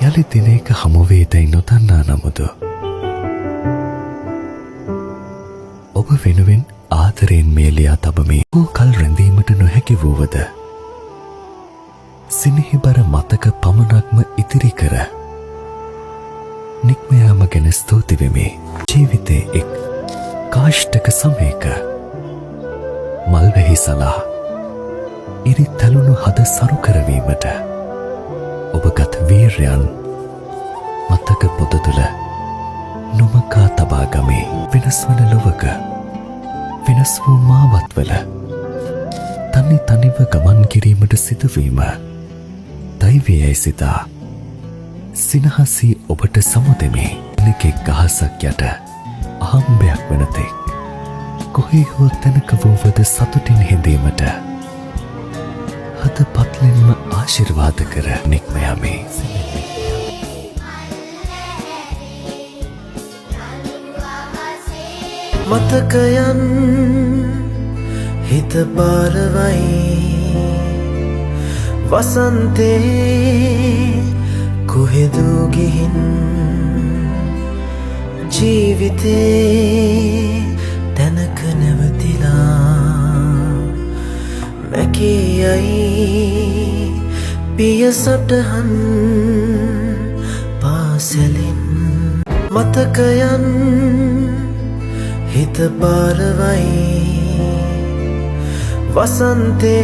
යලි දිනයක හමුවේදැයි නොදන්නා නමුදු ඔබ වෙනුවෙන් ආදරයෙන් මේ ලියා තබමි. ඕ කල් රැඳීමට නොහැකි වූවද සිනහිබර මතක පමණක්ම ඉතිරි කර නික්මයාම ගැන ස්තුති වෙමි. ජීවිතේ එක් කාෂ්ඨක සමයක මල්වෙහි සලා ඉරි තැලුණු හද සරු කරවීමට ඔබගත් වීර්යයන් මතක පොත තුළ නොමකා තබා ගමි. වෙනස් වන ලොවක වෙනස් වූ මාවත්වල තනිව ගමන් කිරීමට සිදුවීම දෛවයයි සිතා සිනහසී ඔබට සමුදෙමි. නිකෙක් ගහසක් යට අහම්බයක් වනතෙක් කොහේ හෝ තැනක වූවද සතුටින් හිඳීමට හද පත්ලෙන්ම ආශිර්වාද කර නික්ම යමි. මතකයන් හිත පාරවයි වසන්තේ කොහෙදෝ ගිහින් ජීවිතේ තැනක නැවතිලා මැකී යයි පිය සටහන් පාසැලින් මතකයන් හිත පාරවයි වසන්තේ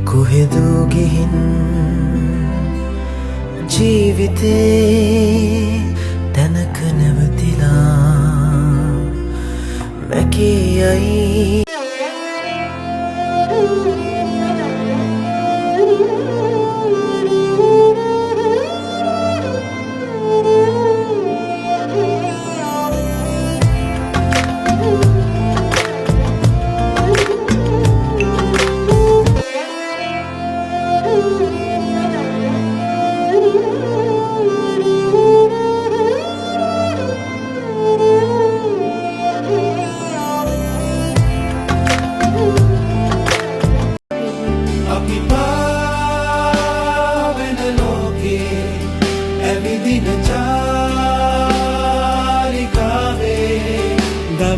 කොහෙදෝ ගිහින් ජීවිතේ තැනක නැවතිලා මැකී යයි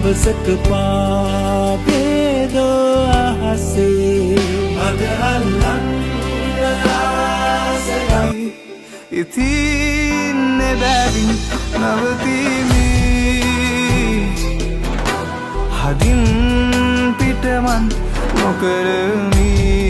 දවසක පාපේදෝ අහසේ අද අල්ලන්න ආසයි ඉතින් බැවින් නවතිමි හදින් පිටමන් නොකරමි